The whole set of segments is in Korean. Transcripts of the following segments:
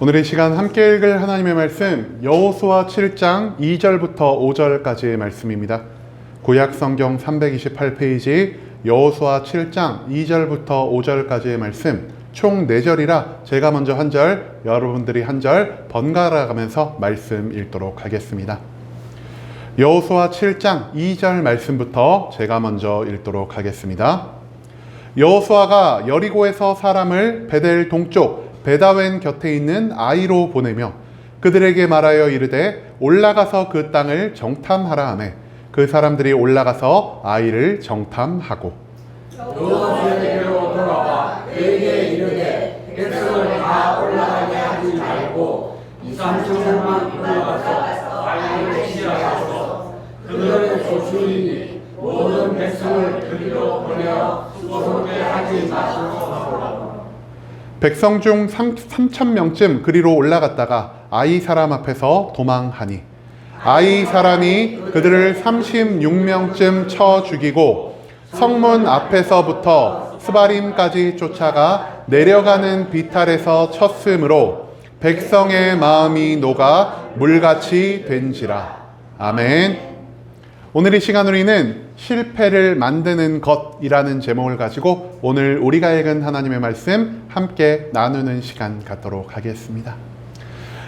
오늘 이 시간 함께 읽을 하나님의 말씀 여호수아 7장 2절부터 5절까지의 말씀입니다. 구약 성경 328페이지 여호수아 7장 2절부터 5절까지의 말씀 총 4절이라 제가 먼저 한 절, 여러분들이 한 절 번갈아 가면서 말씀 읽도록 하겠습니다. 여호수아 7장 2절 말씀부터 제가 먼저 읽도록 하겠습니다. 여호수아가 여리고에서 사람을 베델 동쪽 베다웬 곁에 있는 아이로 보내며 그들에게 말하여 이르되 올라가서 그 땅을 정탐하라 하매 그 사람들이 올라가서 아이를 정탐하고 여호수아에게로 돌아와 그에게 이르되 백성을 다 올라가게 하지 말고 2-3천만 올라가서 아이를 치하소서. 그들의 소수이니 모든 백성을 그리로 보내어 수송케 하지 마소서 하고 백성 중 3,000명쯤 그리로 올라갔다가 아이 사람 앞에서 도망하니 아이 사람이 그들을 36명쯤 쳐 죽이고 성문 앞에서부터 스바림까지 쫓아가 내려가는 비탈에서 쳤으므로 백성의 마음이 녹아 물같이 된지라. 아멘. 오늘 이 시간 우리는 실패를 만드는 것이라는 제목을 가지고 오늘 우리가 읽은 하나님의 말씀 함께 나누는 시간 갖도록 하겠습니다.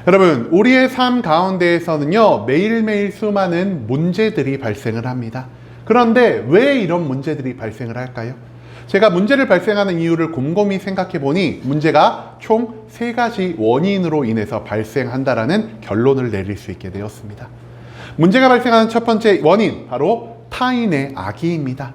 여러분, 우리의 삶 가운데에서는요, 매일매일 수많은 문제들이 발생을 합니다. 그런데 왜 이런 문제들이 발생을 할까요? 제가 문제를 발생하는 이유를 곰곰이 생각해 보니 문제가 총 3가지 원인으로 인해서 발생한다라는 결론을 내릴 수 있게 되었습니다. 문제가 발생하는 첫 번째 원인, 바로 타인의 악의입니다.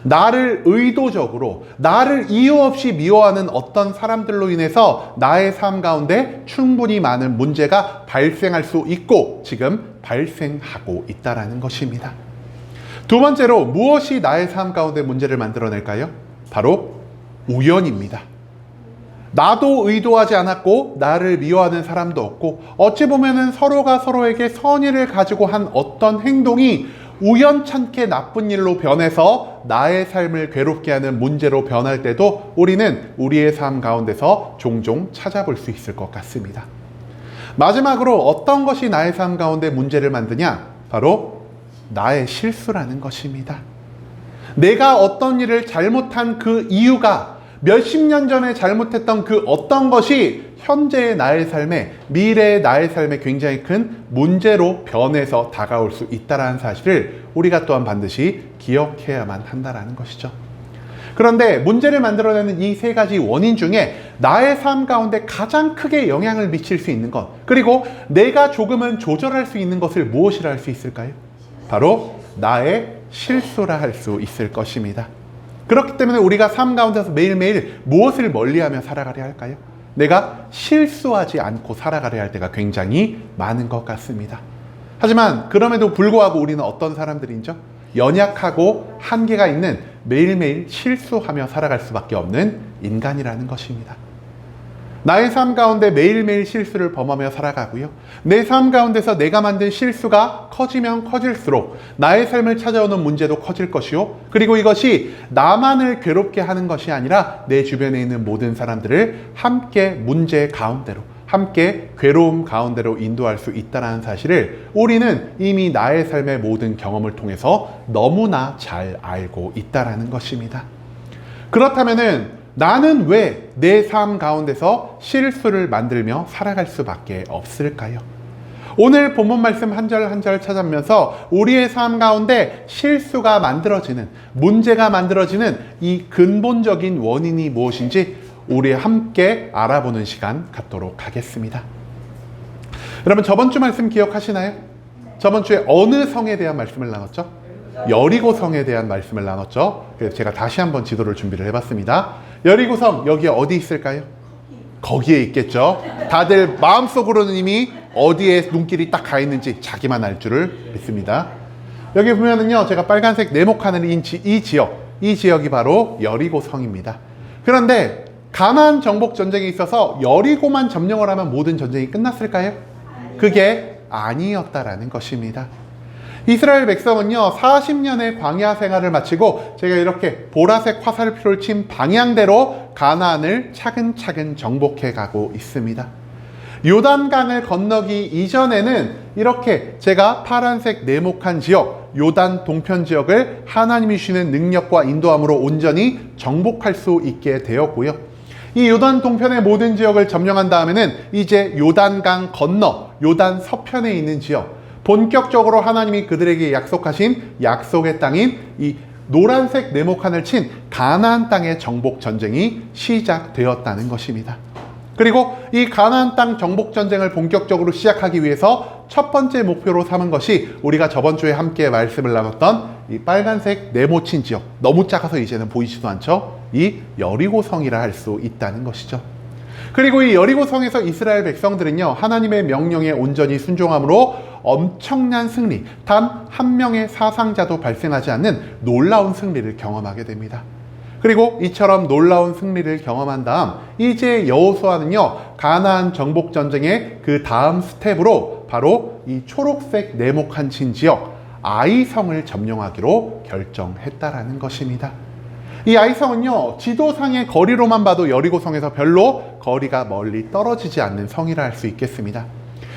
나를 의도적으로, 나를 이유 없이 미워하는 어떤 사람들로 인해서 나의 삶 가운데 충분히 많은 문제가 발생할 수 있고 지금 발생하고 있다는 것입니다. 두 번째로 무엇이 나의 삶 가운데 문제를 만들어낼까요? 바로 우연입니다. 나도 의도하지 않았고 나를 미워하는 사람도 없고 어찌 보면은 서로가 서로에게 선의를 가지고 한 어떤 행동이 우연찮게 나쁜 일로 변해서 나의 삶을 괴롭게 하는 문제로 변할 때도 우리는 우리의 삶 가운데서 종종 찾아볼 수 있을 것 같습니다. 마지막으로 어떤 것이 나의 삶 가운데 문제를 만드냐? 바로 나의 실수라는 것입니다. 내가 어떤 일을 잘못한 그 이유가 몇십 년 전에 잘못했던 그 어떤 것이 현재의 나의 삶에, 미래의 나의 삶에 굉장히 큰 문제로 변해서 다가올 수 있다는 사실을 우리가 또한 반드시 기억해야만 한다는 것이죠. 그런데 문제를 만들어내는 이 3가지 원인 중에 나의 삶 가운데 가장 크게 영향을 미칠 수 있는 것, 그리고 내가 조금은 조절할 수 있는 것을 무엇이라 할 수 있을까요? 바로 나의 실수라 할 수 있을 것입니다. 그렇기 때문에 우리가 삶 가운데서 매일매일 무엇을 멀리하며 살아가려 할까요? 내가 실수하지 않고 살아가려 할 때가 굉장히 많은 것 같습니다. 하지만 그럼에도 불구하고 우리는 어떤 사람들이죠? 연약하고 한계가 있는 매일매일 실수하며 살아갈 수밖에 없는 인간이라는 것입니다. 나의 삶 가운데 매일매일 실수를 범하며 살아가고요. 내 삶 가운데서 내가 만든 실수가 커지면 커질수록 나의 삶을 찾아오는 문제도 커질 것이요. 그리고 이것이 나만을 괴롭게 하는 것이 아니라 내 주변에 있는 모든 사람들을 함께 문제 가운데로, 함께 괴로움 가운데로 인도할 수 있다는 사실을 우리는 이미 나의 삶의 모든 경험을 통해서 너무나 잘 알고 있다는 것입니다. 그렇다면은 나는 왜 내 삶 가운데서 실수를 만들며 살아갈 수밖에 없을까요? 오늘 본문 말씀 한 절 한 절 찾아보면서 우리의 삶 가운데 실수가 만들어지는, 문제가 만들어지는 이 근본적인 원인이 무엇인지 우리 함께 알아보는 시간 갖도록 하겠습니다. 여러분, 저번 주 말씀 기억하시나요? 저번 주에 어느 성에 대한 말씀을 나눴죠? 여리고 성에 대한 말씀을 나눴죠. 그래서 제가 다시 한번 지도를 준비를 해봤습니다. 여리고 성, 여기 어디 있을까요? 거기에 있겠죠. 다들 마음속으로는 이미 어디에 눈길이 딱 가 있는지 자기만 알 줄을 믿습니다. 여기 보면은요, 제가 빨간색 네모칸을 인 이 지역이 바로 여리고 성입니다. 그런데 가나안 정복 전쟁에 있어서 여리고만 점령을 하면 모든 전쟁이 끝났을까요? 그게 아니었다라는 것입니다. 이스라엘 백성은요 40년의 광야 생활을 마치고 제가 이렇게 보라색 화살표를 친 방향대로 가나안을 차근차근 정복해 가고 있습니다. 요단강을 건너기 이전에는 이렇게 제가 파란색 네모칸 지역, 요단 동편 지역을 하나님이 주시는 능력과 인도함으로 온전히 정복할 수 있게 되었고요. 이 요단 동편의 모든 지역을 점령한 다음에는 이제 요단강 건너 요단 서편에 있는 지역, 본격적으로 하나님이 그들에게 약속하신 약속의 땅인 이 노란색 네모칸을 친 가나안 땅의 정복 전쟁이 시작되었다는 것입니다. 그리고 이 가나안 땅 정복 전쟁을 본격적으로 시작하기 위해서 첫 번째 목표로 삼은 것이 우리가 저번 주에 함께 말씀을 나눴던 이 빨간색 네모친 지역, 너무 작아서 이제는 보이지도 않죠? 이 여리고성이라 할 수 있다는 것이죠. 그리고 이 여리고성에서 이스라엘 백성들은요, 하나님의 명령에 온전히 순종함으로 엄청난 승리, 단 한 명의 사상자도 발생하지 않는 놀라운 승리를 경험하게 됩니다. 그리고 이처럼 놀라운 승리를 경험한 다음 이제 여호수아는요, 가나안 정복 전쟁의 그 다음 스텝으로 바로 이 초록색 네모칸 친 지역 아이성을 점령하기로 결정했다라는 것입니다. 이 아이성은요, 지도상의 거리로만 봐도 여리고성에서 별로 거리가 멀리 떨어지지 않는 성이라 할 수 있겠습니다.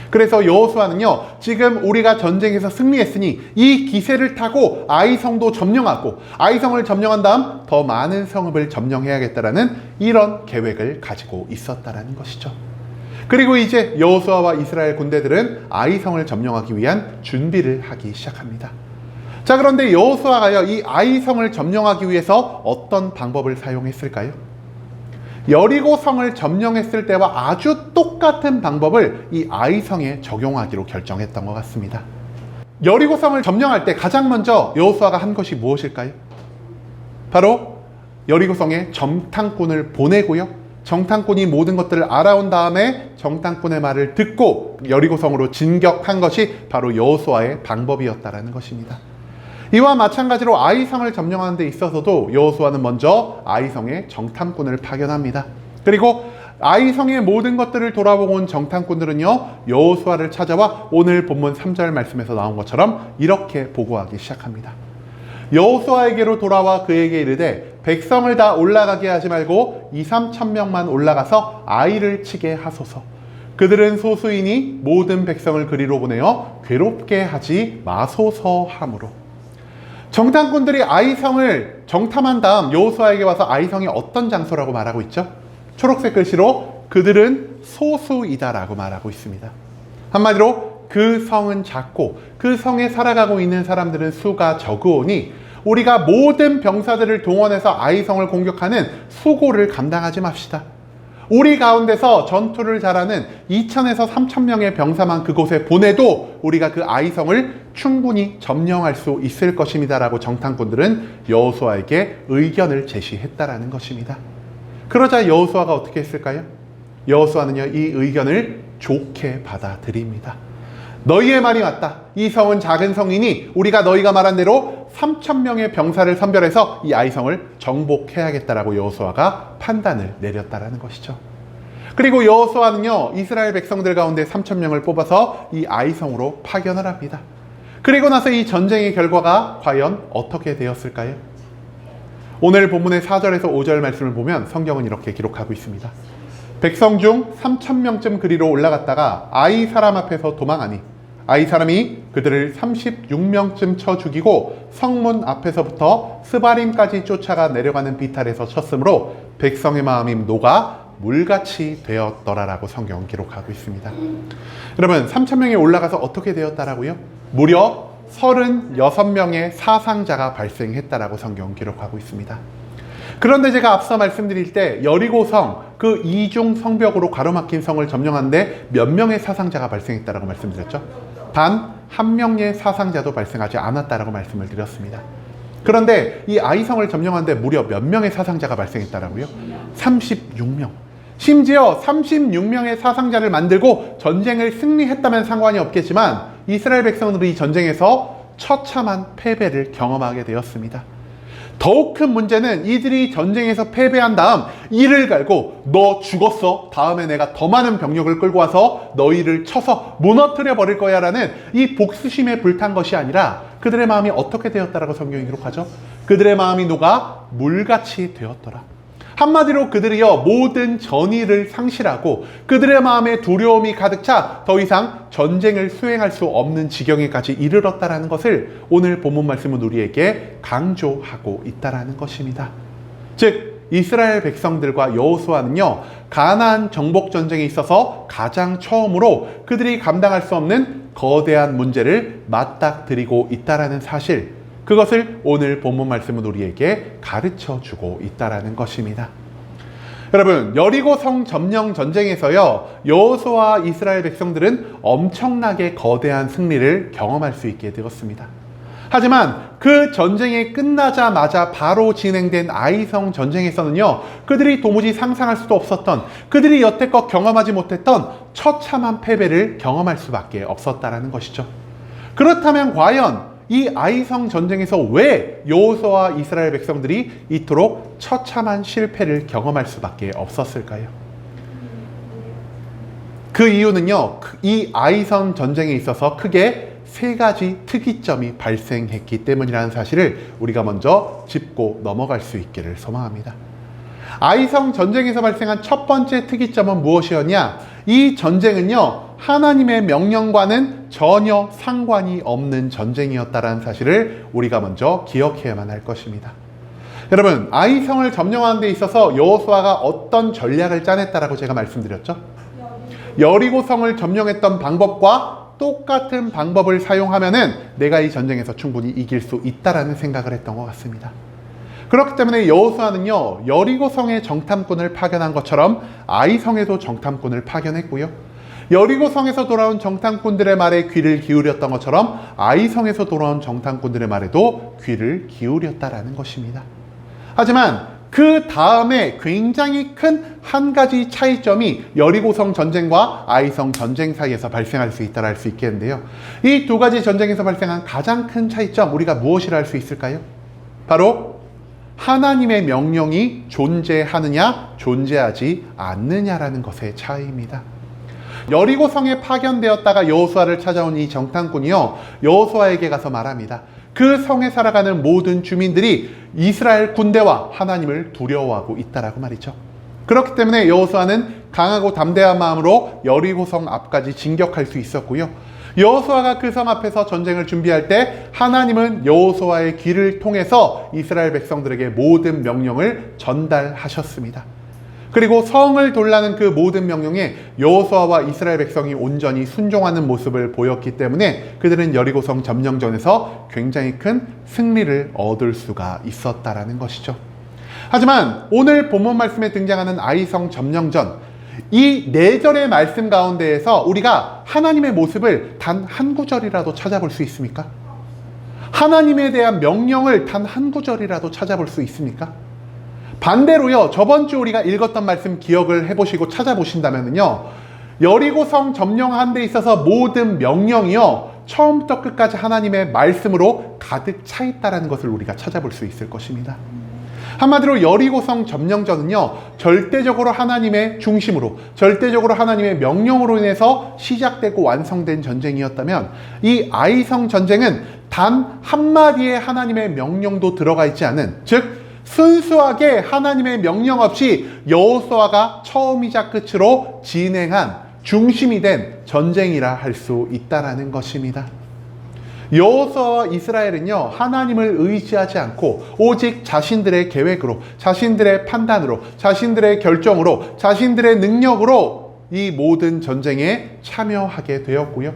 그래서 여호수아는요, 지금 우리가 전쟁에서 승리했으니 이 기세를 타고 아이성도 점령하고 아이성을 점령한 다음 더 많은 성읍을 점령해야겠다라는 이런 계획을 가지고 있었다라는 것이죠. 그리고 이제 여호수아와 이스라엘 군대들은 아이성을 점령하기 위한 준비를 하기 시작합니다. 자, 그런데 여호수아가요, 이 아이성을 점령하기 위해서 어떤 방법을 사용했을까요? 여리고성을 점령했을 때와 아주 똑같은 방법을 이 아이성에 적용하기로 결정했던 것 같습니다. 여리고성을 점령할 때 가장 먼저 여호수아가 한 것이 무엇일까요? 바로 여리고성에 정탐꾼을 보내고요, 정탐꾼이 모든 것들을 알아온 다음에 정탐꾼의 말을 듣고 여리고성으로 진격한 것이 바로 여호수아의 방법이었다라는 것입니다. 이와 마찬가지로 아이성을 점령하는 데 있어서도 여호수아는 먼저 아이성에 정탐꾼을 파견합니다. 그리고 아이성의 모든 것들을 돌아보고 온 정탐꾼들은요, 여호수아를 찾아와 오늘 본문 3절 말씀에서 나온 것처럼 이렇게 보고하기 시작합니다. 여호수아에게로 돌아와 그에게 이르되 백성을 다 올라가게 하지 말고 2-3천 명만 올라가서 아이를 치게 하소서. 그들은 소수이니 모든 백성을 그리로 보내어 괴롭게 하지 마소서 하므로. 정탐꾼들이 아이성을 정탐한 다음 여호수아에게 와서 아이성이 어떤 장소라고 말하고 있죠? 초록색 글씨로 그들은 소수이다라고 말하고 있습니다. 한마디로 그 성은 작고 그 성에 살아가고 있는 사람들은 수가 적으오니 우리가 모든 병사들을 동원해서 아이성을 공격하는 수고를 감당하지 맙시다. 우리 가운데서 전투를 잘하는 2,000에서 3,000명의 병사만 그곳에 보내도 우리가 그 아이성을 충분히 점령할 수 있을 것입니다 라고 정탐꾼들은 여호수아에게 의견을 제시했다라는 것입니다. 그러자 여호수아가 어떻게 했을까요? 여호수아는요, 이 의견을 좋게 받아들입니다. 너희의 말이 맞다. 이 성은 작은 성이니 우리가 너희가 말한 대로 3,000명의 병사를 선별해서 이 아이성을 정복해야겠다라고 여호수아가 판단을 내렸다라는 것이죠. 그리고 여호수아는요, 이스라엘 백성들 가운데 3,000명을 뽑아서 이 아이성으로 파견을 합니다. 그리고 나서 이 전쟁의 결과가 과연 어떻게 되었을까요? 오늘 본문의 4절에서 5절 말씀을 보면 성경은 이렇게 기록하고 있습니다. 백성 중 3,000명쯤 그리로 올라갔다가 아이 사람 앞에서 도망하니 아이 사람이 그들을 36명쯤 쳐 죽이고 성문 앞에서부터 스바림까지 쫓아가 내려가는 비탈에서 쳤으므로 백성의 마음이 녹아 물같이 되었더라라고 성경은 기록하고 있습니다. 여러분, 3,000명이 올라가서 어떻게 되었다라고요? 무려 36명의 사상자가 발생했다라고 성경은 기록하고 있습니다. 그런데 제가 앞서 말씀드릴 때 여리고성, 그 이중 성벽으로 가로막힌 성을 점령하는데 몇 명의 사상자가 발생했다라고 말씀드렸죠? 단 한 명의 사상자도 발생하지 않았다라고 말씀을 드렸습니다. 그런데 이 아이성을 점령하는데 무려 몇 명의 사상자가 발생했다라고요? 36명. 심지어 36명의 사상자를 만들고 전쟁을 승리했다면 상관이 없겠지만 이스라엘 백성들이 이 전쟁에서 처참한 패배를 경험하게 되었습니다. 더욱 큰 문제는 이들이 전쟁에서 패배한 다음 이를 갈고 너 죽었어, 다음에 내가 더 많은 병력을 끌고 와서 너희를 쳐서 무너뜨려 버릴 거야 라는 이 복수심에 불탄 것이 아니라 그들의 마음이 어떻게 되었다라고 성경이 기록하죠? 그들의 마음이 녹아 물같이 되었더라. 한마디로 그들이요 모든 전의를 상실하고 그들의 마음에 두려움이 가득 차 더 이상 전쟁을 수행할 수 없는 지경에까지 이르렀다라는 것을 오늘 본문 말씀은 우리에게 강조하고 있다라는 것입니다. 즉 이스라엘 백성들과 여호수아는요 가나안 정복 전쟁에 있어서 가장 처음으로 그들이 감당할 수 없는 거대한 문제를 맞닥뜨리고 있다라는 사실, 그것을 오늘 본문 말씀은 우리에게 가르쳐 주고 있다라는 것입니다. 여러분, 여리고 성 점령 전쟁에서요 여호수아와 이스라엘 백성들은 엄청나게 거대한 승리를 경험할 수 있게 되었습니다. 하지만 그 전쟁이 끝나자마자 바로 진행된 아이성 전쟁에서는요 그들이 도무지 상상할 수도 없었던, 그들이 여태껏 경험하지 못했던 처참한 패배를 경험할 수밖에 없었다라는 것이죠. 그렇다면 과연 이 아이성 전쟁에서 왜 여호수아와 이스라엘 백성들이 이토록 처참한 실패를 경험할 수밖에 없었을까요? 그 이유는요 이 아이성 전쟁에 있어서 크게 세 가지 특이점이 발생했기 때문이라는 사실을 우리가 먼저 짚고 넘어갈 수 있기를 소망합니다. 아이성 전쟁에서 발생한 첫 번째 특이점은 무엇이었냐? 이 전쟁은요 하나님의 명령과는 전혀 상관이 없는 전쟁이었다는 사실을 우리가 먼저 기억해야만 할 것입니다. 여러분, 아이성을 점령하는 데 있어서 여호수아가 어떤 전략을 짜냈다라고 제가 말씀드렸죠? 여리고성을 점령했던 방법과 똑같은 방법을 사용하면은 내가 이 전쟁에서 충분히 이길 수 있다라는 생각을 했던 것 같습니다. 그렇기 때문에 여호수아는요 여리고성에 정탐꾼을 파견한 것처럼 아이성에도 정탐꾼을 파견했고요, 여리고성에서 돌아온 정탐꾼들의 말에 귀를 기울였던 것처럼 아이성에서 돌아온 정탐꾼들의 말에도 귀를 기울였다라는 것입니다. 하지만 그 다음에 굉장히 큰 한 가지 차이점이 여리고성 전쟁과 아이성 전쟁 사이에서 발생할 수 있다라 할 수 있겠는데요. 이 두 가지 전쟁에서 발생한 가장 큰 차이점, 우리가 무엇이라 할 수 있을까요? 바로 하나님의 명령이 존재하느냐 존재하지 않느냐라는 것의 차이입니다. 여리고성에 파견되었다가 여호수아를 찾아온 이 정탐꾼이요 여호수아에게 가서 말합니다. 그 성에 살아가는 모든 주민들이 이스라엘 군대와 하나님을 두려워하고 있다라고 말이죠. 그렇기 때문에 여호수아는 강하고 담대한 마음으로 여리고성 앞까지 진격할 수 있었고요, 여호수아가 그 성 앞에서 전쟁을 준비할 때 하나님은 여호수아의 귀를 통해서 이스라엘 백성들에게 모든 명령을 전달하셨습니다. 그리고 성을 돌라는 그 모든 명령에 여호수아와 이스라엘 백성이 온전히 순종하는 모습을 보였기 때문에 그들은 여리고성 점령전에서 굉장히 큰 승리를 얻을 수가 있었다라는 것이죠. 하지만 오늘 본문 말씀에 등장하는 아이성 점령전, 이 4절의 말씀 가운데에서 우리가 하나님의 모습을 단 한 구절이라도 찾아볼 수 있습니까? 하나님에 대한 명령을 단 한 구절이라도 찾아볼 수 있습니까? 반대로요, 저번 주 우리가 읽었던 말씀 기억을 해보시고 찾아보신다면요, 여리고성 점령한 데 있어서 모든 명령이요 처음부터 끝까지 하나님의 말씀으로 가득 차 있다는 것을 우리가 찾아볼 수 있을 것입니다. 한마디로 여리고성 점령전은요 절대적으로 하나님의 중심으로, 절대적으로 하나님의 명령으로 인해서 시작되고 완성된 전쟁이었다면, 이 아이성 전쟁은 단 한마디의 하나님의 명령도 들어가 있지 않은, 즉 순수하게 하나님의 명령 없이 여호수아가 처음이자 끝으로 진행한 중심이 된 전쟁이라 할 수 있다라는 것입니다. 여호수아와 이스라엘은요 하나님을 의지하지 않고 오직 자신들의 계획으로, 자신들의 판단으로, 자신들의 결정으로, 자신들의 능력으로 이 모든 전쟁에 참여하게 되었고요,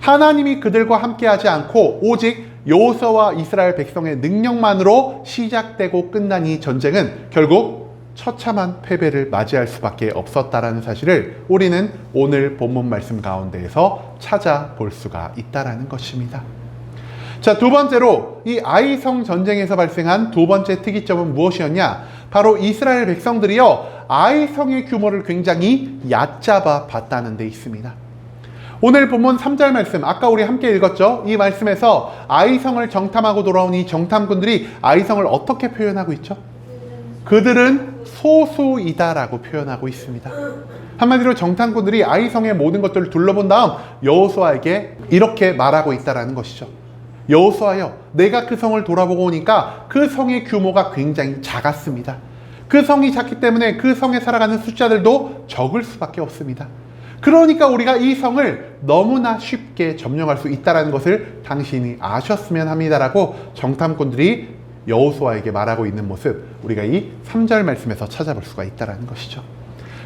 하나님이 그들과 함께하지 않고 오직 여호수아와 이스라엘 백성의 능력만으로 시작되고 끝난 이 전쟁은 결국 처참한 패배를 맞이할 수밖에 없었다라는 사실을 우리는 오늘 본문 말씀 가운데에서 찾아볼 수가 있다라는 것입니다. 자, 두 번째로 이 아이성 전쟁에서 발생한 두 번째 특이점은 무엇이었냐? 바로 이스라엘 백성들이요 아이성의 규모를 굉장히 얕잡아 봤다는 데 있습니다. 오늘 본문 3절 말씀, 아까 우리 함께 읽었죠? 이 말씀에서 아이성을 정탐하고 돌아온 이 정탐꾼들이 아이성을 어떻게 표현하고 있죠? 그들은 소수이다라고 표현하고 있습니다. 한마디로 정탐꾼들이 아이성의 모든 것들을 둘러본 다음 여호수아에게 이렇게 말하고 있다라는 것이죠. 여호수아여, 내가 그 성을 돌아보고 오니까 그 성의 규모가 굉장히 작았습니다. 그 성이 작기 때문에 그 성에 살아가는 숫자들도 적을 수밖에 없습니다. 그러니까 우리가 이 성을 너무나 쉽게 점령할 수 있다는 것을 당신이 아셨으면 합니다라고 정탐꾼들이 여호수아에게 말하고 있는 모습, 우리가 이 3절 말씀에서 찾아볼 수가 있다는 것이죠.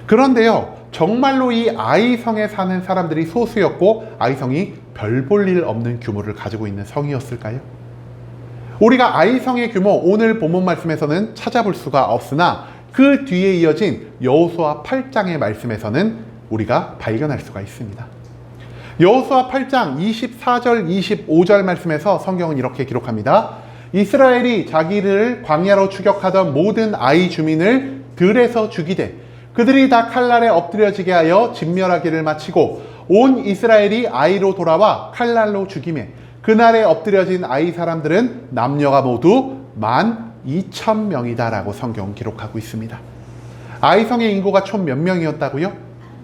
그런데요, 정말로 이 아이성에 사는 사람들이 소수였고 아이성이 별 볼 일 없는 규모를 가지고 있는 성이었을까요? 우리가 아이성의 규모, 오늘 본문 말씀에서는 찾아볼 수가 없으나 그 뒤에 이어진 여호수아 8장의 말씀에서는 우리가 발견할 수가 있습니다. 여호수아 8장 24절 25절 말씀에서 성경은 이렇게 기록합니다. 이스라엘이 자기를 광야로 추격하던 모든 아이 주민을 들에서 죽이되 그들이 다 칼날에 엎드려지게 하여 진멸하기를 마치고 온 이스라엘이 아이로 돌아와 칼날로 죽이매 그날에 엎드려진 아이 사람들은 남녀가 모두 12,000명이다 라고 성경은 기록하고 있습니다. 아이성의 인구가 총 몇 명이었다고요?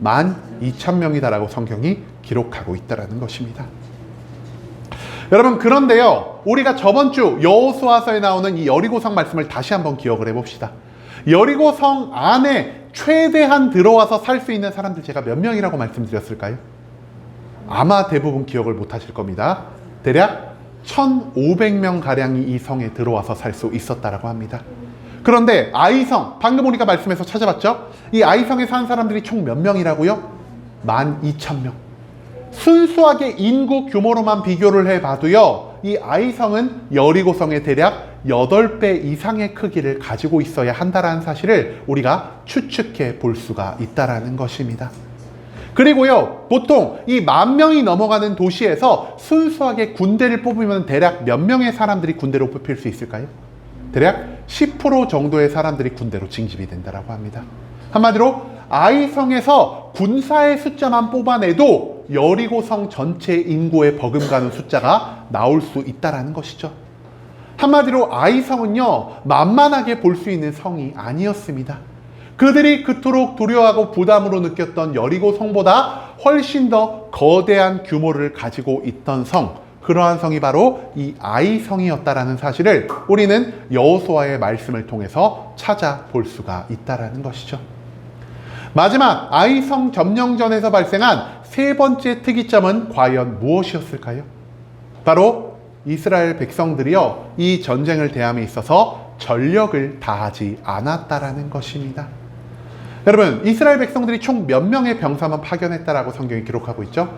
12,000명이다 라고 성경이 기록하고 있다는 것입니다. 여러분, 그런데요, 우리가 저번 주 여호수아서에 나오는 이 여리고성 말씀을 다시 한번 기억을 해봅시다. 여리고성 안에 최대한 들어와서 살 수 있는 사람들 제가 몇 명이라고 말씀드렸을까요? 아마 대부분 기억을 못 하실 겁니다. 대략 1,500명 가량이 이 성에 들어와서 살 수 있었다라고 합니다. 그런데 아이성, 방금 우리가 말씀에서 찾아봤죠? 이 아이성에 사는 사람들이 총 몇 명이라고요? 12,000명. 순수하게 인구 규모로만 비교를 해봐도요, 이 아이성은 여리고성의 대략 8배 이상의 크기를 가지고 있어야 한다는 사실을 우리가 추측해 볼 수가 있다는 것입니다. 그리고요, 보통 이 10,000명이 넘어가는 도시에서 순수하게 군대를 뽑으면 대략 몇 명의 사람들이 군대로 뽑힐 수 있을까요? 대략 10% 정도의 사람들이 군대로 징집이 된다고 합니다. 한마디로 아이성에서 군사의 숫자만 뽑아내도 여리고성 전체 인구에 버금가는 숫자가 나올 수 있다는 것이죠. 한마디로 아이성은요, 만만하게 볼 수 있는 성이 아니었습니다. 그들이 그토록 두려워하고 부담으로 느꼈던 여리고성보다 훨씬 더 거대한 규모를 가지고 있던 성, 그러한 성이 바로 이 아이성이었다라는 사실을 우리는 여호수아의 말씀을 통해서 찾아볼 수가 있다라는 것이죠. 마지막 아이성 점령전에서 발생한 세 번째 특이점은 과연 무엇이었을까요? 바로 이스라엘 백성들이요, 이 전쟁을 대함에 있어서 전력을 다하지 않았다라는 것입니다. 여러분, 이스라엘 백성들이 총 몇 명의 병사만 파견했다라고 성경이 기록하고 있죠?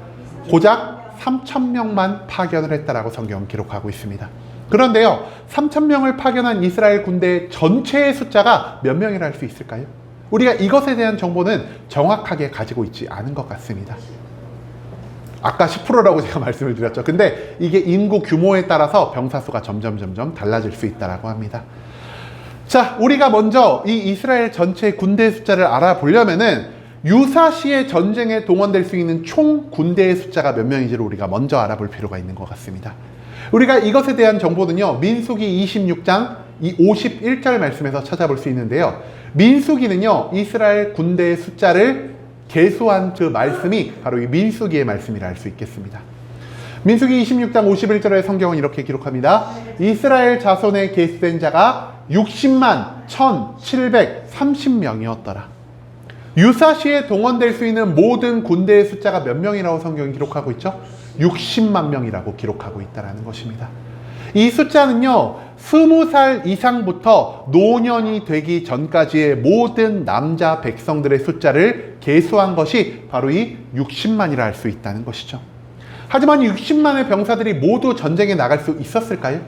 고작 3,000명만 파견을 했다라고 성경은 기록하고 있습니다. 그런데요, 3,000명을 파견한 이스라엘 군대 전체의 숫자가 몇 명이라 할 수 있을까요? 우리가 이것에 대한 정보는 정확하게 가지고 있지 않은 것 같습니다. 아까 10%라고 제가 말씀을 드렸죠. 근데 이게 인구 규모에 따라서 병사 수가 점점 달라질 수 있다고 합니다. 자, 우리가 먼저 이 이스라엘 전체 군대 숫자를 알아보려면은 유사시의 전쟁에 동원될 수 있는 총 군대의 숫자가 몇 명인지를 우리가 먼저 알아볼 필요가 있는 것 같습니다. 우리가 이것에 대한 정보는요, 민수기 26장 이 51절 말씀에서 찾아볼 수 있는데요. 민수기는요, 이스라엘 군대의 숫자를 계수한 그 말씀이 바로 이 민수기의 말씀이라 할 수 있겠습니다. 민수기 26장 51절의 성경은 이렇게 기록합니다. 이스라엘 자손에 계수된 자가 60만 1,730명이었더라. 유사시에 동원될 수 있는 모든 군대의 숫자가 몇 명이라고 성경이 기록하고 있죠? 60만 명이라고 기록하고 있다는 것입니다. 이 숫자는요, 20살 이상부터 노년이 되기 전까지의 모든 남자 백성들의 숫자를 계수한 것이 바로 이 60만이라 할 수 있다는 것이죠. 하지만 60만의 병사들이 모두 전쟁에 나갈 수 있었을까요?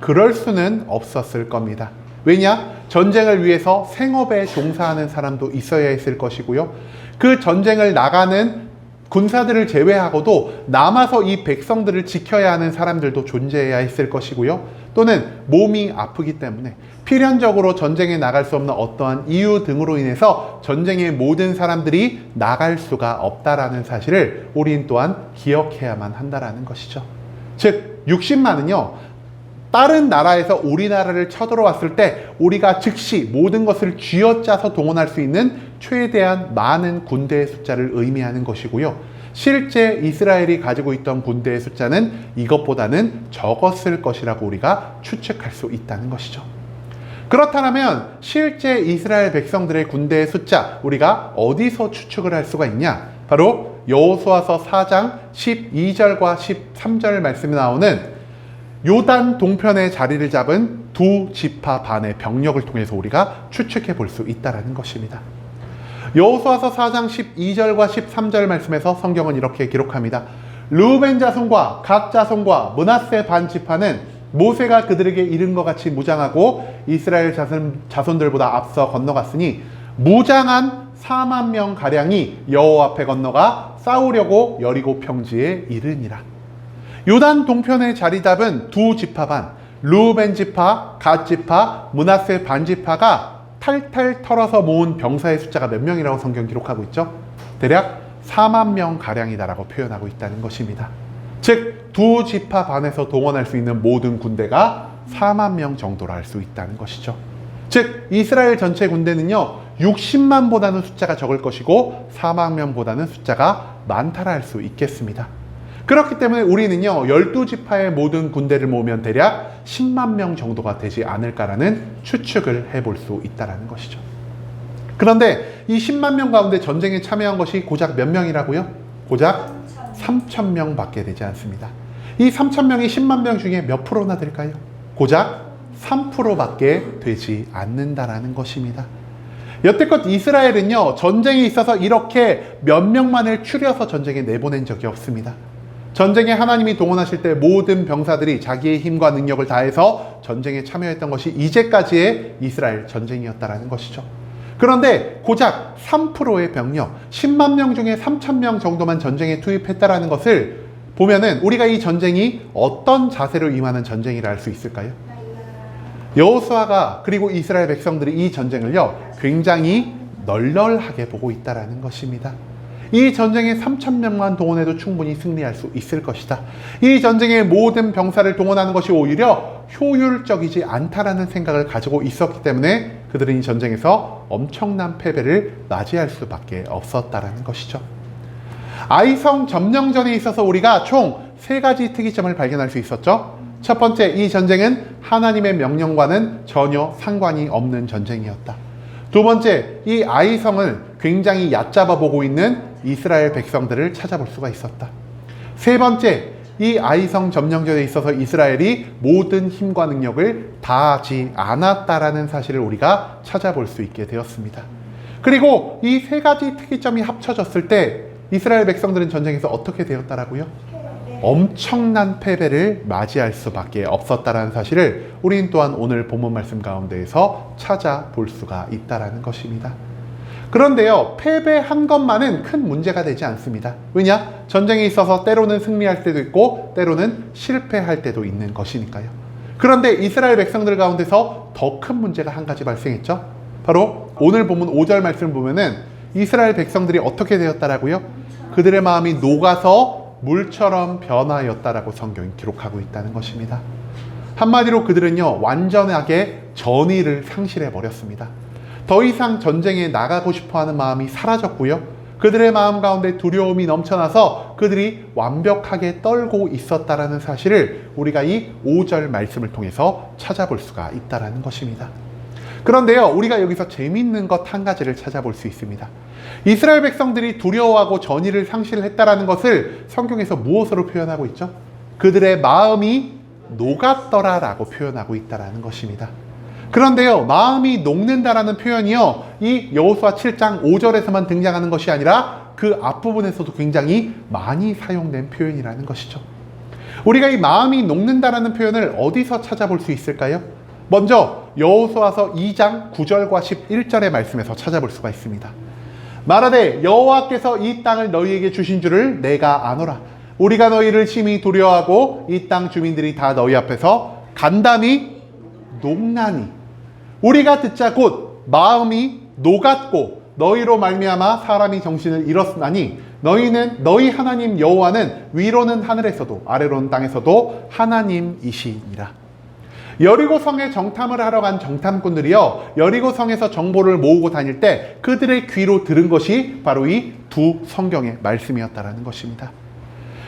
그럴 수는 없었을 겁니다. 왜냐? 전쟁을 위해서 생업에 종사하는 사람도 있어야 했을 것이고요. 그 전쟁을 나가는 군사들을 제외하고도 남아서 이 백성들을 지켜야 하는 사람들도 존재해야 했을 것이고요. 또는 몸이 아프기 때문에 필연적으로 전쟁에 나갈 수 없는 어떠한 이유 등으로 인해서 전쟁의 모든 사람들이 나갈 수가 없다라는 사실을 우린 또한 기억해야만 한다라는 것이죠. 즉 60만은요, 다른 나라에서 우리나라를 쳐들어왔을 때 우리가 즉시 모든 것을 쥐어짜서 동원할 수 있는 최대한 많은 군대의 숫자를 의미하는 것이고요. 실제 이스라엘이 가지고 있던 군대의 숫자는 이것보다는 적었을 것이라고 우리가 추측할 수 있다는 것이죠. 그렇다면 실제 이스라엘 백성들의 군대의 숫자 우리가 어디서 추측을 할 수가 있냐? 바로 여호수아서 4장 12절과 13절 말씀에 나오는 요단 동편의 자리를 잡은 두 지파 반의 병력을 통해서 우리가 추측해 볼 수 있다는 것입니다. 여호수아서 4장 12절과 13절 말씀에서 성경은 이렇게 기록합니다. 르우벤 자손과 갓 자손과 므낫세 반 지파는 모세가 그들에게 이른 것 같이 무장하고 이스라엘 자손들보다 앞서 건너갔으니 무장한 4만 명 가량이 여호와 앞에 건너가 싸우려고 여리고 평지에 이르니라. 요단 동편에 자리 잡은 두 지파 반, 르우벤 지파, 갓 지파, 므낫세 반 지파가 탈탈 털어서 모은 병사의 숫자가 몇 명이라고 성경 기록하고 있죠? 대략 4만 명 가량이다라고 표현하고 있다는 것입니다. 즉, 두 지파 반에서 동원할 수 있는 모든 군대가 4만 명 정도라 할 수 있다는 것이죠. 즉, 이스라엘 전체 군대는요, 60만보다는 숫자가 적을 것이고 4만 명보다는 숫자가 많다라 할 수 있겠습니다. 그렇기 때문에 우리는요, 12지파의 모든 군대를 모으면 대략 10만 명 정도가 되지 않을까라는 추측을 해볼 수 있다는 것이죠. 그런데 이 10만 명 가운데 전쟁에 참여한 것이 고작 몇 명이라고요? 고작 3천 명 밖에 되지 않습니다. 이 3천 명이 10만 명 중에 몇 프로나 될까요? 고작 3%밖에 되지 않는다라는 것입니다. 여태껏 이스라엘은요, 전쟁에 있어서 이렇게 몇 명만을 추려서 전쟁에 내보낸 적이 없습니다. 전쟁에 하나님이 동원하실 때 모든 병사들이 자기의 힘과 능력을 다해서 전쟁에 참여했던 것이 이제까지의 이스라엘 전쟁이었다라는 것이죠. 그런데 고작 3%의 병력, 10만 명 중에 3천 명 정도만 전쟁에 투입했다라는 것을 보면은 우리가 이 전쟁이 어떤 자세로 임하는 전쟁이라 할 수 있을까요? 여호수아가 그리고 이스라엘 백성들이 이 전쟁을요, 굉장히 널널하게 보고 있다라는 것입니다. 이 전쟁에 3천 명만 동원해도 충분히 승리할 수 있을 것이다. 이 전쟁에 모든 병사를 동원하는 것이 오히려 효율적이지 않다라는 생각을 가지고 있었기 때문에 그들은 이 전쟁에서 엄청난 패배를 맞이할 수밖에 없었다라는 것이죠. 아이성 점령전에 있어서 우리가 총 3가지 특이점을 발견할 수 있었죠. 첫 번째, 이 전쟁은 하나님의 명령과는 전혀 상관이 없는 전쟁이었다. 두 번째, 이 아이성을 굉장히 얕잡아 보고 있는 이스라엘 백성들을 찾아볼 수가 있었다. 세 번째, 이 아이성 점령전에 있어서 이스라엘이 모든 힘과 능력을 다하지 않았다라는 사실을 우리가 찾아볼 수 있게 되었습니다. 그리고 이 3가지 특이점이 합쳐졌을 때 이스라엘 백성들은 전쟁에서 어떻게 되었다라고요? 엄청난 패배를 맞이할 수밖에 없었다라는 사실을 우리는 또한 오늘 본문 말씀 가운데에서 찾아볼 수가 있다라는 것입니다. 그런데요, 패배한 것만은 큰 문제가 되지 않습니다. 왜냐? 전쟁에 있어서 때로는 승리할 때도 있고 때로는 실패할 때도 있는 것이니까요. 그런데 이스라엘 백성들 가운데서 더 큰 문제가 한 가지 발생했죠. 바로 오늘 본문 5절 말씀을 보면은 이스라엘 백성들이 어떻게 되었다라고요? 그들의 마음이 녹아서 물처럼 변하였다라고 성경이 기록하고 있다는 것입니다. 한마디로 그들은요, 완전하게 전의를 상실해 버렸습니다. 더 이상 전쟁에 나가고 싶어하는 마음이 사라졌고요. 그들의 마음 가운데 두려움이 넘쳐나서 그들이 완벽하게 떨고 있었다라는 사실을 우리가 이 5절 말씀을 통해서 찾아볼 수가 있다라는 것입니다. 그런데요, 우리가 여기서 재미있는 것 한 가지를 찾아볼 수 있습니다. 이스라엘 백성들이 두려워하고 전의를 상실했다라는 것을 성경에서 무엇으로 표현하고 있죠? 그들의 마음이 녹았더라라고 표현하고 있다라는 것입니다. 그런데요, 마음이 녹는다라는 표현이요, 이 여호수아 7장 5절에서만 등장하는 것이 아니라 그 앞부분에서도 굉장히 많이 사용된 표현이라는 것이죠. 우리가 이 마음이 녹는다라는 표현을 어디서 찾아볼 수 있을까요? 먼저 여호수아서 2장 9절과 11절의 말씀에서 찾아볼 수가 있습니다. 말하되 여호와께서 이 땅을 너희에게 주신 줄을 내가 아노라. 우리가 너희를 심히 두려워하고 이 땅 주민들이 다 너희 앞에서 간담이 녹나니. 우리가 듣자 곧 마음이 녹았고 너희로 말미암아 사람이 정신을 잃었나니 너희는 너희 하나님 여호와는 위로는 하늘에서도 아래로는 땅에서도 하나님이시니라. 여리고성에 정탐을 하러 간 정탐꾼들이요, 여리고성에서 정보를 모으고 다닐 때 그들의 귀로 들은 것이 바로 이 두 성경의 말씀이었다라는 것입니다.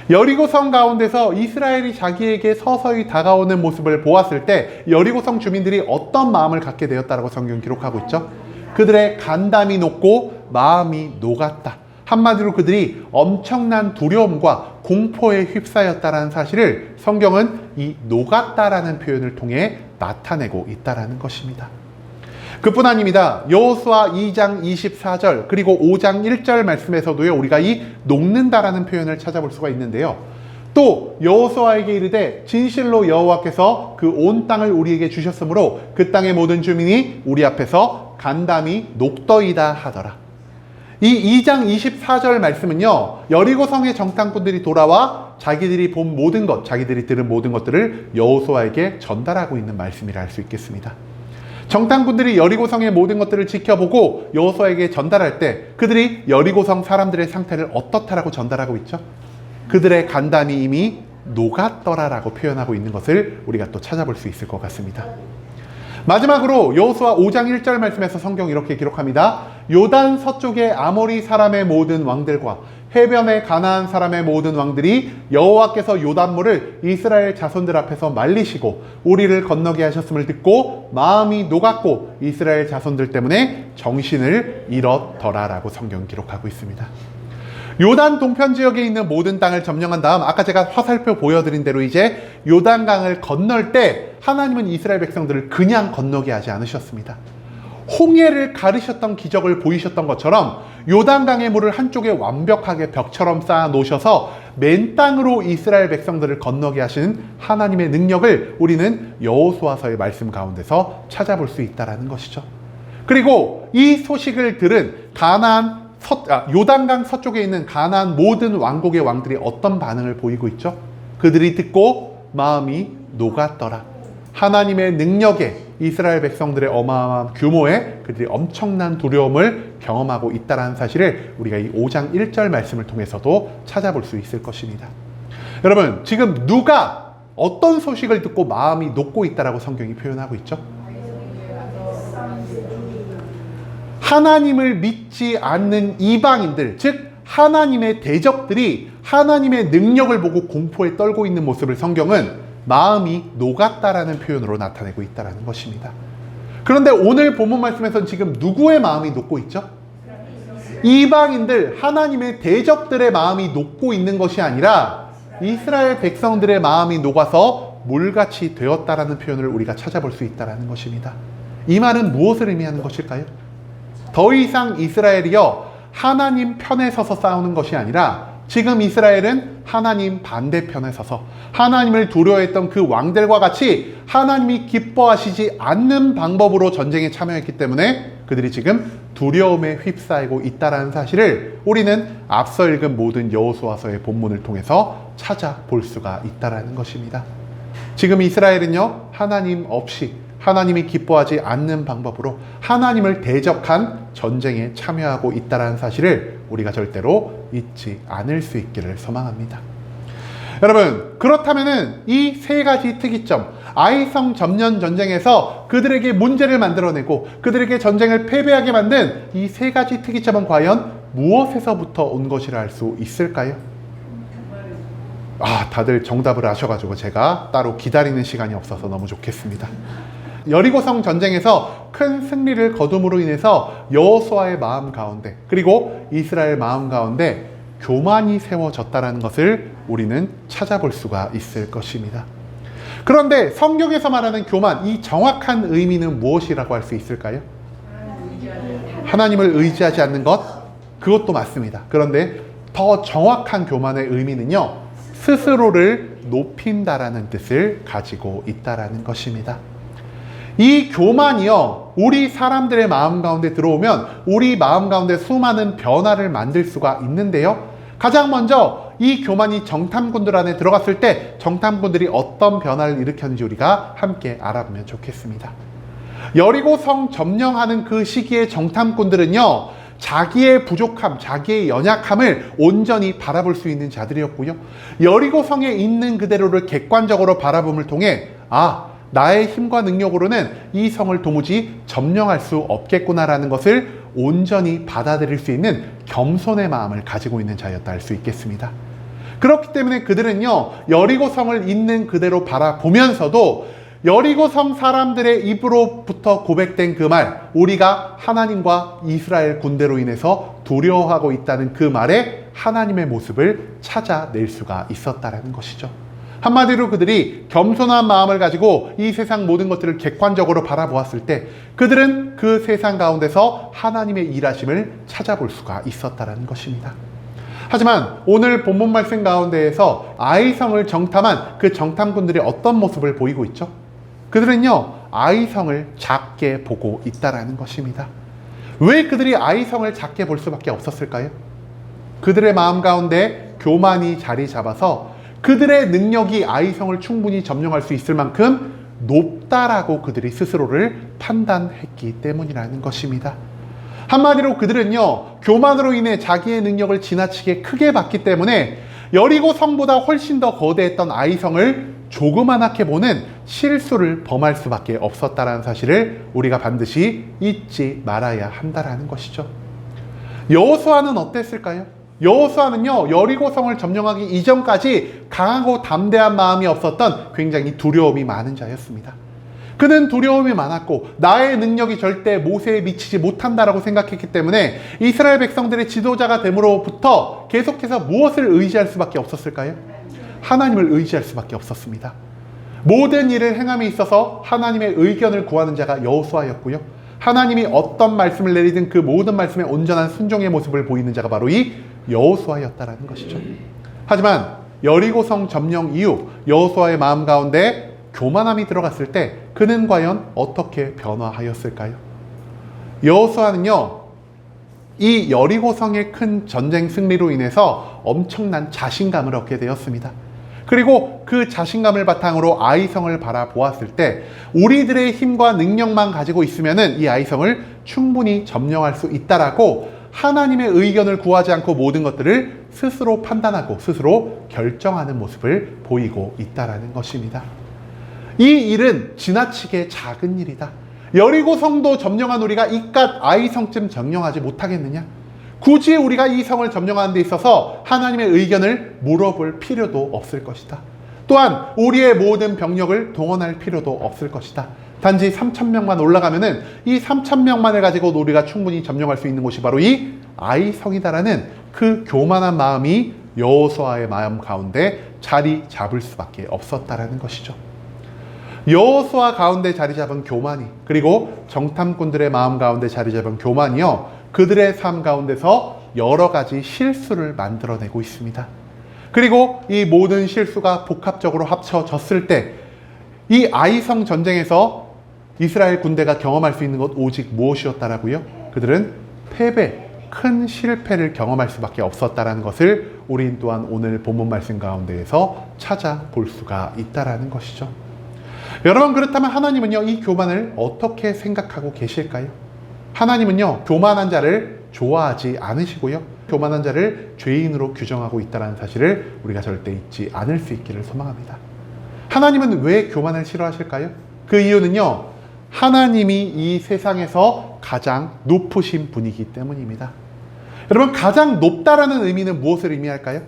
여리고성 가운데서 이스라엘이 자기에게 서서히 다가오는 모습을 보았을 때 여리고성 주민들이 어떤 마음을 갖게 되었다라고 성경은 기록하고 있죠. 그들의 간담이 녹고 마음이 녹았다. 한마디로 그들이 엄청난 두려움과 공포에 휩싸였다라는 사실을 성경은 이 녹았다라는 표현을 통해 나타내고 있다라는 것입니다. 그뿐 아닙니다. 여호수아 2장 24절 그리고 5장 1절 말씀에서도요, 우리가 이 녹는다라는 표현을 찾아볼 수가 있는데요. 또 여호수아에게 이르되 진실로 여호와께서 그 온 땅을 우리에게 주셨으므로 그 땅의 모든 주민이 우리 앞에서 간담이 녹더이다 하더라. 이 2장 24절 말씀은요, 여리고성의 정탐꾼들이 돌아와 자기들이 본 모든 것, 자기들이 들은 모든 것들을 여호수아에게 전달하고 있는 말씀이라 할 수 있겠습니다. 정탐꾼들이 여리고성의 모든 것들을 지켜보고 여호수아에게 전달할 때 그들이 여리고성 사람들의 상태를 어떻다라고 전달하고 있죠? 그들의 간담이 이미 녹았더라라고 표현하고 있는 것을 우리가 또 찾아볼 수 있을 것 같습니다. 마지막으로 여호수아 5장 1절 말씀에서 성경 이렇게 기록합니다. 요단 서쪽의 아모리 사람의 모든 왕들과 해변의 가나안 사람의 모든 왕들이 여호와께서 요단물을 이스라엘 자손들 앞에서 말리시고 우리를 건너게 하셨음을 듣고 마음이 녹았고 이스라엘 자손들 때문에 정신을 잃었더라라고 성경 기록하고 있습니다. 요단 동편 지역에 있는 모든 땅을 점령한 다음 아까 제가 화살표 보여드린 대로 이제 요단강을 건널 때 하나님은 이스라엘 백성들을 그냥 건너게 하지 않으셨습니다. 홍해를 가르셨던 기적을 보이셨던 것처럼 요단강의 물을 한쪽에 완벽하게 벽처럼 쌓아 놓으셔서 맨 땅으로 이스라엘 백성들을 건너게 하시는 하나님의 능력을 우리는 여호수아서의 말씀 가운데서 찾아볼 수 있다는 것이죠. 그리고 이 소식을 들은 요단강 서쪽에 있는 가나안 모든 왕국의 왕들이 어떤 반응을 보이고 있죠? 그들이 듣고 마음이 녹았더라. 하나님의 능력에 이스라엘 백성들의 어마어마한 규모에 그들이 엄청난 두려움을 경험하고 있다는 사실을 우리가 이 5장 1절 말씀을 통해서도 찾아볼 수 있을 것입니다. 여러분, 지금 누가 어떤 소식을 듣고 마음이 녹고 있다라고 성경이 표현하고 있죠? 하나님을 믿지 않는 이방인들, 즉 하나님의 대적들이 하나님의 능력을 보고 공포에 떨고 있는 모습을 성경은 마음이 녹았다라는 표현으로 나타내고 있다는 것입니다. 그런데 오늘 본문 말씀에서는 지금 누구의 마음이 녹고 있죠? 이방인들, 하나님의 대적들의 마음이 녹고 있는 것이 아니라 이스라엘 백성들의 마음이 녹아서 물같이 되었다라는 표현을 우리가 찾아볼 수 있다는 것입니다. 이 말은 무엇을 의미하는 것일까요? 더 이상 이스라엘이요, 하나님 편에 서서 싸우는 것이 아니라 지금 이스라엘은 하나님 반대편에 서서 하나님을 두려워했던 그 왕들과 같이 하나님이 기뻐하시지 않는 방법으로 전쟁에 참여했기 때문에 그들이 지금 두려움에 휩싸이고 있다는 사실을 우리는 앞서 읽은 모든 여호수아서의 본문을 통해서 찾아볼 수가 있다는 것입니다. 지금 이스라엘은요, 하나님 없이 하나님이 기뻐하지 않는 방법으로 하나님을 대적한 전쟁에 참여하고 있다는 사실을 우리가 절대로 잊지 않을 수 있기를 소망합니다. 여러분, 그렇다면은 이 세 가지 특이점, 아이성 점령 전쟁에서 그들에게 문제를 만들어내고 그들에게 전쟁을 패배하게 만든 이 세 가지 특이점은 과연 무엇에서부터 온 것이라 할 수 있을까요? 다들 정답을 아셔가지고 제가 따로 기다리는 시간이 없어서 너무 좋겠습니다. 여리고성 전쟁에서 큰 승리를 거둠으로 인해서 여호수아의 마음 가운데 그리고 이스라엘 마음 가운데 교만이 세워졌다는 것을 우리는 찾아볼 수가 있을 것입니다. 그런데 성경에서 말하는 교만, 이 정확한 의미는 무엇이라고 할 수 있을까요? 하나님을 의지하지 않는 것, 그것도 맞습니다. 그런데 더 정확한 교만의 의미는요, 스스로를 높인다라는 뜻을 가지고 있다라는 것입니다. 이 교만이요, 우리 사람들의 마음 가운데 들어오면 우리 마음 가운데 수많은 변화를 만들 수가 있는데요, 가장 먼저 이 교만이 정탐꾼들 안에 들어갔을 때 정탐꾼들이 어떤 변화를 일으켰는지 우리가 함께 알아보면 좋겠습니다. 여리고성 점령하는 그 시기의 정탐꾼들은요, 자기의 부족함, 자기의 연약함을 온전히 바라볼 수 있는 자들이었고요, 여리고성에 있는 그대로를 객관적으로 바라봄을 통해 나의 힘과 능력으로는 이 성을 도무지 점령할 수 없겠구나라는 것을 온전히 받아들일 수 있는 겸손의 마음을 가지고 있는 자였다 할 수 있겠습니다. 그렇기 때문에 그들은요, 여리고성을 있는 그대로 바라보면서도 여리고성 사람들의 입으로부터 고백된 그 말, 우리가 하나님과 이스라엘 군대로 인해서 두려워하고 있다는 그 말에 하나님의 모습을 찾아낼 수가 있었다는 것이죠. 한마디로 그들이 겸손한 마음을 가지고 이 세상 모든 것들을 객관적으로 바라보았을 때 그들은 그 세상 가운데서 하나님의 일하심을 찾아볼 수가 있었다는 것입니다. 하지만 오늘 본문 말씀 가운데에서 아이성을 정탐한 그 정탐꾼들이 어떤 모습을 보이고 있죠? 그들은요, 아이성을 작게 보고 있다라는 것입니다. 왜 그들이 아이성을 작게 볼 수밖에 없었을까요? 그들의 마음 가운데 교만이 자리 잡아서 그들의 능력이 아이성을 충분히 점령할 수 있을 만큼 높다라고 그들이 스스로를 판단했기 때문이라는 것입니다. 한마디로 그들은요, 교만으로 인해 자기의 능력을 지나치게 크게 봤기 때문에 여리고 성보다 훨씬 더 거대했던 아이성을 조그만하게 보는 실수를 범할 수밖에 없었다는 사실을 우리가 반드시 잊지 말아야 한다는 것이죠. 여호수아는 어땠을까요? 여호수아는요, 여리고성을 점령하기 이전까지 강하고 담대한 마음이 없었던 굉장히 두려움이 많은 자였습니다. 그는 두려움이 많았고 나의 능력이 절대 모세에 미치지 못한다라고 생각했기 때문에 이스라엘 백성들의 지도자가 됨으로부터 계속해서 무엇을 의지할 수밖에 없었을까요? 하나님을 의지할 수밖에 없었습니다. 모든 일을 행함에 있어서 하나님의 의견을 구하는 자가 여호수아였고요, 하나님이 어떤 말씀을 내리든 그 모든 말씀에 온전한 순종의 모습을 보이는 자가 바로 이 여호수아였다라는 것이죠. 하지만 여리고성 점령 이후 여호수아의 마음 가운데 교만함이 들어갔을 때 그는 과연 어떻게 변화하였을까요? 여호수아는요, 이 여리고성의 큰 전쟁 승리로 인해서 엄청난 자신감을 얻게 되었습니다. 그리고 그 자신감을 바탕으로 아이성을 바라보았을 때 우리들의 힘과 능력만 가지고 있으면은 이 아이성을 충분히 점령할 수 있다라고 하나님의 의견을 구하지 않고 모든 것들을 스스로 판단하고 스스로 결정하는 모습을 보이고 있다라는 것입니다. 이 일은 지나치게 작은 일이다. 여리고 성도 점령한 우리가 이깟 아이성쯤 점령하지 못하겠느냐? 굳이 우리가 이 성을 점령하는 데 있어서 하나님의 의견을 물어볼 필요도 없을 것이다. 또한 우리의 모든 병력을 동원할 필요도 없을 것이다. 단지 3,000명만 올라가면은 이 3,000명만을 가지고 우리가 충분히 점령할 수 있는 곳이 바로 이 아이성이다라는 그 교만한 마음이 여호수아의 마음 가운데 자리 잡을 수밖에 없었다라는 것이죠. 여호수아 가운데 자리 잡은 교만이, 그리고 정탐꾼들의 마음 가운데 자리 잡은 교만이요, 그들의 삶 가운데서 여러 가지 실수를 만들어내고 있습니다. 그리고 이 모든 실수가 복합적으로 합쳐졌을 때 이 아이성 전쟁에서 이스라엘 군대가 경험할 수 있는 것 오직 무엇이었다라고요? 그들은 패배, 큰 실패를 경험할 수밖에 없었다라는 것을 우린 또한 오늘 본문 말씀 가운데에서 찾아볼 수가 있다라는 것이죠. 여러분, 그렇다면 하나님은요, 이 교만을 어떻게 생각하고 계실까요? 하나님은요, 교만한 자를 좋아하지 않으시고요, 교만한 자를 죄인으로 규정하고 있다는 사실을 우리가 절대 잊지 않을 수 있기를 소망합니다. 하나님은 왜 교만을 싫어하실까요? 그 이유는요, 하나님이 이 세상에서 가장 높으신 분이기 때문입니다. 여러분, 가장 높다라는 의미는 무엇을 의미할까요?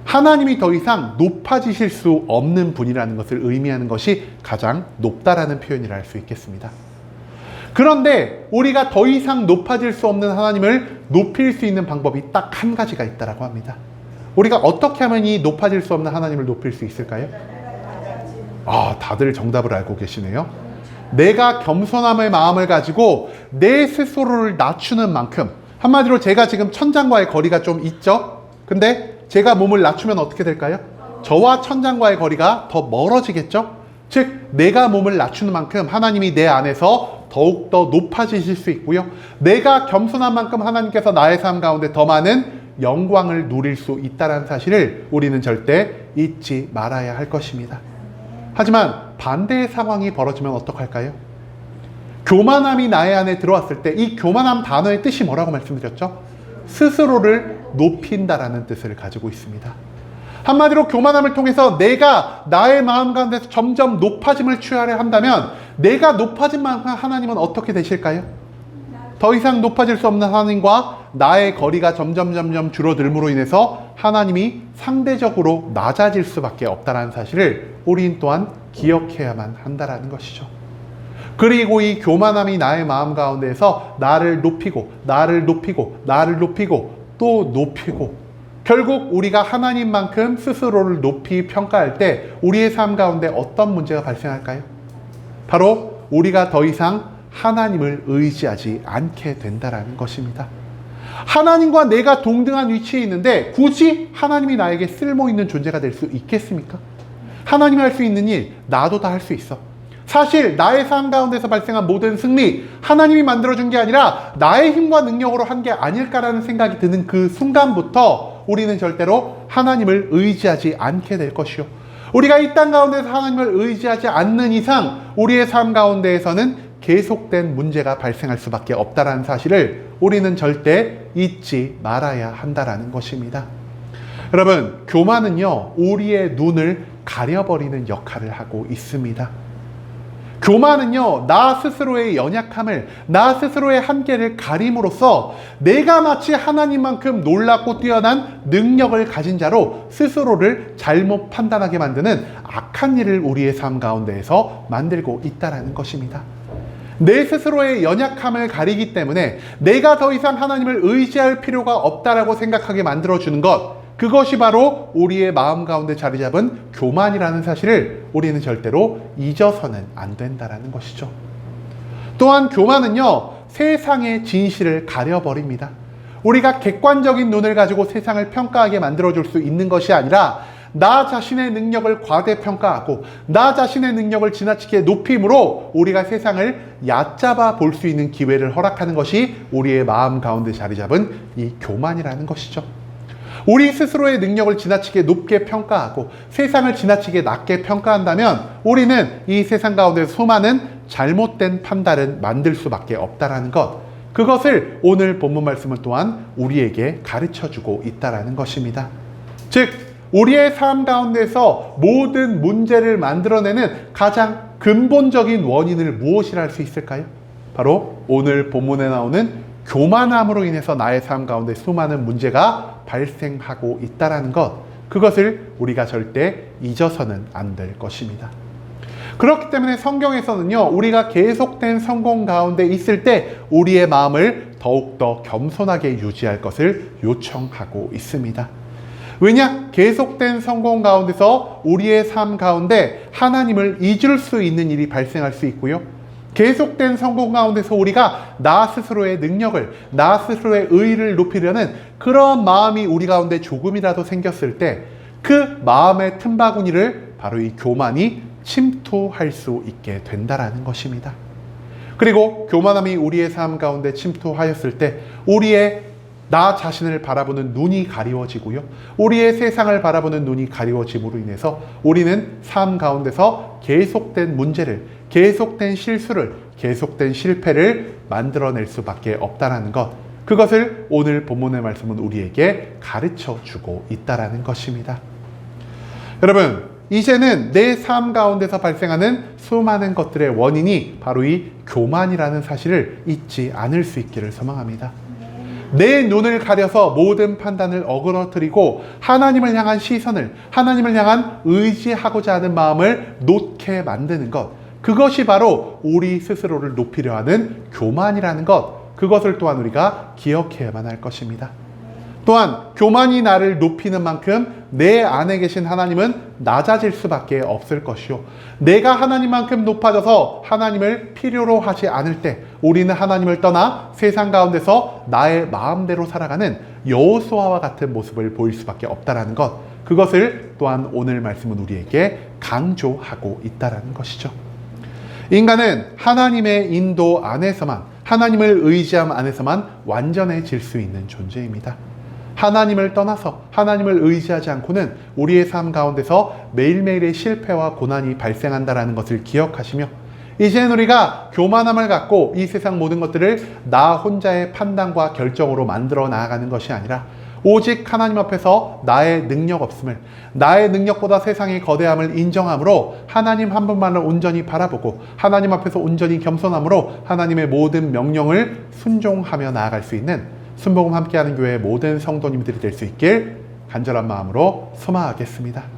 하나님이 더 이상 높아지실 수 없는 분이라는 것을 의미하는 것이 가장 높다라는 표현이라 할 수 있겠습니다. 그런데 우리가 더 이상 높아질 수 없는 하나님을 높일 수 있는 방법이 딱 한 가지가 있다라고 합니다. 우리가 어떻게 하면 이 높아질 수 없는 하나님을 높일 수 있을까요? 다들 정답을 알고 계시네요. 내가 겸손함의 마음을 가지고 내 스스로를 낮추는 만큼, 한마디로 제가 지금 천장과의 거리가 좀 있죠? 근데 제가 몸을 낮추면 어떻게 될까요? 저와 천장과의 거리가 더 멀어지겠죠? 즉, 내가 몸을 낮추는 만큼 하나님이 내 안에서 더욱더 높아지실 수 있고요, 내가 겸손한 만큼 하나님께서 나의 삶 가운데 더 많은 영광을 누릴 수 있다는 사실을 우리는 절대 잊지 말아야 할 것입니다. 하지만 반대의 상황이 벌어지면 어떡할까요? 교만함이 나의 안에 들어왔을 때 이 교만함 단어의 뜻이 뭐라고 말씀드렸죠? 스스로를 높인다라는 뜻을 가지고 있습니다. 한마디로 교만함을 통해서 내가 나의 마음 가운데서 점점 높아짐을 취하려 한다면 내가 높아진 만큼 하나님은 어떻게 되실까요? 더 이상 높아질 수 없는 하나님과 나의 거리가 점점 줄어들므로 인해서 하나님이 상대적으로 낮아질 수밖에 없다는 사실을 우린 또한 기억해야만 한다는 것이죠. 그리고 이 교만함이 나의 마음 가운데에서 나를 높이고 또 높이고, 결국 우리가 하나님만큼 스스로를 높이 평가할 때 우리의 삶 가운데 어떤 문제가 발생할까요? 바로 우리가 더 이상 하나님을 의지하지 않게 된다는 것입니다. 하나님과 내가 동등한 위치에 있는데 굳이 하나님이 나에게 쓸모있는 존재가 될 수 있겠습니까? 하나님이 할 수 있는 일 나도 다 할 수 있어. 사실 나의 삶 가운데서 발생한 모든 승리, 하나님이 만들어준 게 아니라 나의 힘과 능력으로 한 게 아닐까라는 생각이 드는 그 순간부터 우리는 절대로 하나님을 의지하지 않게 될 것이요, 우리가 이 땅 가운데서 하나님을 의지하지 않는 이상 우리의 삶 가운데에서는 계속된 문제가 발생할 수밖에 없다는 사실을 우리는 절대 잊지 말아야 한다는 것입니다. 여러분, 교만은요, 우리의 눈을 가려버리는 역할을 하고 있습니다. 교만은요, 나 스스로의 연약함을, 나 스스로의 한계를 가림으로써 내가 마치 하나님만큼 놀랍고 뛰어난 능력을 가진 자로 스스로를 잘못 판단하게 만드는 악한 일을 우리의 삶 가운데에서 만들고 있다는 것입니다. 내 스스로의 연약함을 가리기 때문에 내가 더 이상 하나님을 의지할 필요가 없다라고 생각하게 만들어주는 것, 그것이 바로 우리의 마음 가운데 자리 잡은 교만이라는 사실을 우리는 절대로 잊어서는 안 된다는 것이죠. 또한 교만은요, 세상의 진실을 가려버립니다. 우리가 객관적인 눈을 가지고 세상을 평가하게 만들어줄 수 있는 것이 아니라 나 자신의 능력을 과대평가하고 나 자신의 능력을 지나치게 높임으로 우리가 세상을 얕잡아 볼 수 있는 기회를 허락하는 것이 우리의 마음 가운데 자리 잡은 이 교만이라는 것이죠. 우리 스스로의 능력을 지나치게 높게 평가하고 세상을 지나치게 낮게 평가한다면 우리는 이 세상 가운데 수많은 잘못된 판단을 만들 수밖에 없다는 것, 그것을 오늘 본문 말씀은 또한 우리에게 가르쳐주고 있다는 것입니다. 즉, 우리의 삶 가운데서 모든 문제를 만들어내는 가장 근본적인 원인을 무엇이라 할 수 있을까요? 바로 오늘 본문에 나오는 교만함으로 인해서 나의 삶 가운데 수많은 문제가 발생하고 있다는 것, 그것을 우리가 절대 잊어서는 안 될 것입니다. 그렇기 때문에 성경에서는요, 우리가 계속된 성공 가운데 있을 때 우리의 마음을 더욱더 겸손하게 유지할 것을 요청하고 있습니다. 왜냐? 계속된 성공 가운데서 우리의 삶 가운데 하나님을 잊을 수 있는 일이 발생할 수 있고요, 계속된 성공 가운데서 우리가 나 스스로의 능력을, 나 스스로의 의의를 높이려는 그런 마음이 우리 가운데 조금이라도 생겼을 때 그 마음의 틈바구니를 바로 이 교만이 침투할 수 있게 된다는 것입니다. 그리고 교만함이 우리의 삶 가운데 침투하였을 때 우리의 나 자신을 바라보는 눈이 가리워지고요, 우리의 세상을 바라보는 눈이 가리워짐으로 인해서 우리는 삶 가운데서 계속된 문제를, 계속된 실수를, 계속된 실패를 만들어낼 수밖에 없다는 것, 그것을 오늘 본문의 말씀은 우리에게 가르쳐 주고 있다는 것입니다. 여러분, 이제는 내 삶 가운데서 발생하는 수많은 것들의 원인이 바로 이 교만이라는 사실을 잊지 않을 수 있기를 소망합니다. 내 눈을 가려서 모든 판단을 어그러뜨리고 하나님을 향한 시선을, 하나님을 향한 의지하고자 하는 마음을 놓게 만드는 것, 그것이 바로 우리 스스로를 높이려 하는 교만이라는 것, 그것을 또한 우리가 기억해야만 할 것입니다. 또한 교만이 나를 높이는 만큼 내 안에 계신 하나님은 낮아질 수밖에 없을 것이요, 내가 하나님만큼 높아져서 하나님을 필요로 하지 않을 때 우리는 하나님을 떠나 세상 가운데서 나의 마음대로 살아가는 여호수아와 같은 모습을 보일 수밖에 없다는 것, 그것을 또한 오늘 말씀은 우리에게 강조하고 있다는 것이죠. 인간은 하나님의 인도 안에서만, 하나님을 의지함 안에서만 완전해질 수 있는 존재입니다. 하나님을 떠나서 하나님을 의지하지 않고는 우리의 삶 가운데서 매일매일의 실패와 고난이 발생한다는 것을 기억하시며, 이제는 우리가 교만함을 갖고 이 세상 모든 것들을 나 혼자의 판단과 결정으로 만들어 나아가는 것이 아니라 오직 하나님 앞에서 나의 능력 없음을, 나의 능력보다 세상의 거대함을 인정함으로 하나님 한 분만을 온전히 바라보고 하나님 앞에서 온전히 겸손함으로 하나님의 모든 명령을 순종하며 나아갈 수 있는 순복음 함께하는 교회의 모든 성도님들이 될 수 있길 간절한 마음으로 소망하겠습니다.